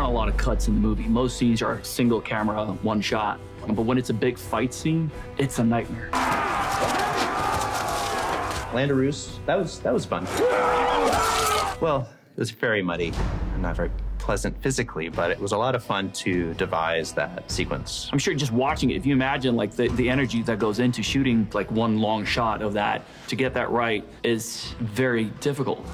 aren't a lot of cuts in the movie. Most scenes are single camera, one shot. But when it's a big fight scene, it's a nightmare. Landaroos, that was fun. Well, it was very muddy and not very pleasant physically, but it was a lot of fun to devise that sequence. I'm sure just watching it, if you imagine like the energy that goes into shooting like one long shot of that, to get that right is very difficult.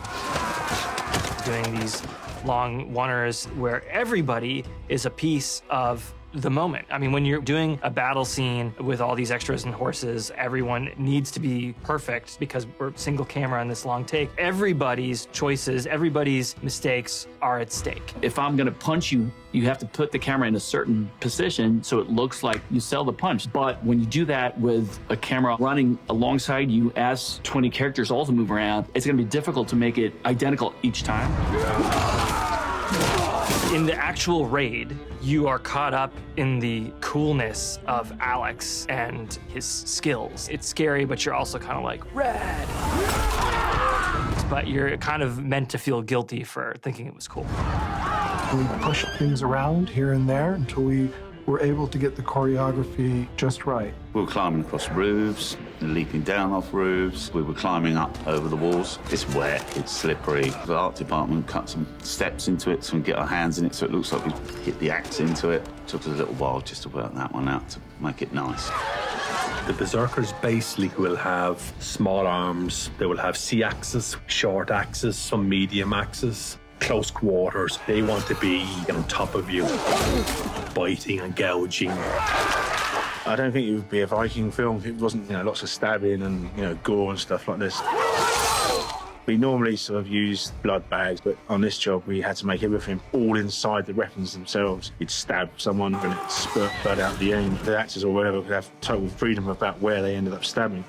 Doing these long oneers where everybody is a piece of the moment. I mean, when you're doing a battle scene with all these extras and horses, everyone needs to be perfect because we're single camera on this long take. Everybody's choices, everybody's mistakes are at stake. If I'm gonna punch you, you have to put the camera in a certain position so it looks like you sell the punch. But when you do that with a camera running alongside you as 20 characters also move around, it's gonna be difficult to make it identical each time. In the actual raid, you are caught up in the coolness of Alex and his skills. It's scary, but you're also kind of like, red! But you're kind of meant to feel guilty for thinking it was cool. We pushed things around here and there until we were able to get the choreography just right. We were climbing across roofs, leaping down off roofs. We were climbing up over the walls. It's wet, it's slippery. The art department cut some steps into it so we can get our hands in it so it looks like we hit the axe into it. It took us a little while just to work that one out to make it nice. The Berserkers basically will have small arms. They will have C-axes, short axes, some medium axes. Close quarters, they want to be on top of you, biting and gouging. I don't think it would be a Viking film if it wasn't, lots of stabbing and, gore and stuff like this. We normally sort of use blood bags, but on this job we had to make everything all inside the weapons themselves. You'd stab someone and it'd spurt blood out the end. The actors or whatever could have total freedom about where they ended up stabbing.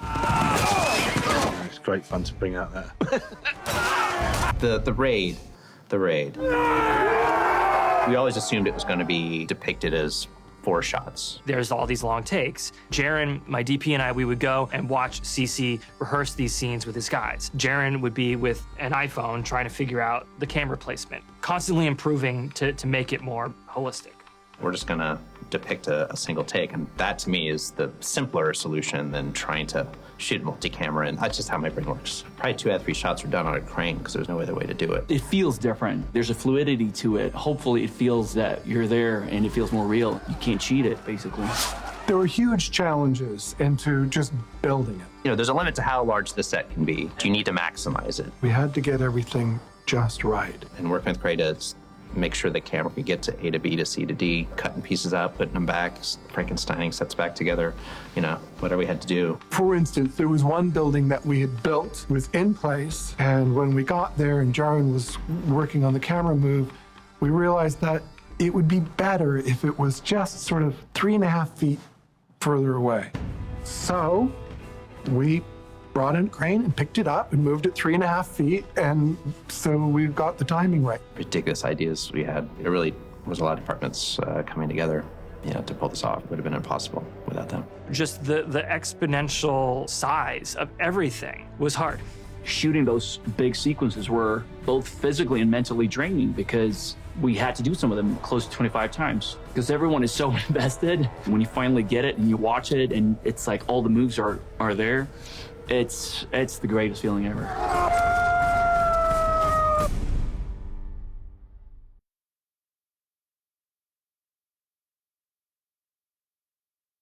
It's great fun to bring out that. The raid. We always assumed it was going to be depicted as 4 shots. There's all these long takes. Jaren, my DP, and I, we would go and watch CC rehearse these scenes with his guys. Jaren would be with an iPhone trying to figure out the camera placement, constantly improving to make it more holistic. We're just going to depict a single take, and that to me is the simpler solution than trying to shoot multi-camera, and that's just how my brain works. Probably 2 out of 3 shots are done on a crane because there's no other way to do it. It feels different. There's a fluidity to it. Hopefully it feels that you're there and it feels more real. You can't cheat it, basically. There were huge challenges into just building it. There's a limit to how large the set can be. You need to maximize it. We had to get everything just right. And working with Cray to make sure the camera could get to A to B to C to D, cutting pieces out, putting them back, Frankensteining sets back together, whatever we had to do. For instance, there was one building that we had built, was in place, and when we got there and Jaren was working on the camera move, we realized that it would be better if it was just sort of 3.5 feet further away. So we brought in a crane and picked it up and moved it 3.5 feet, and so we got the timing right. Ridiculous ideas we had. It really was a lot of departments coming together, to pull this off. It would have been impossible without them. Just the exponential size of everything was hard. Shooting those big sequences were both physically and mentally draining because we had to do some of them close to 25 times because everyone is so invested. When you finally get it and you watch it and it's like all the moves are there, it's the greatest feeling ever.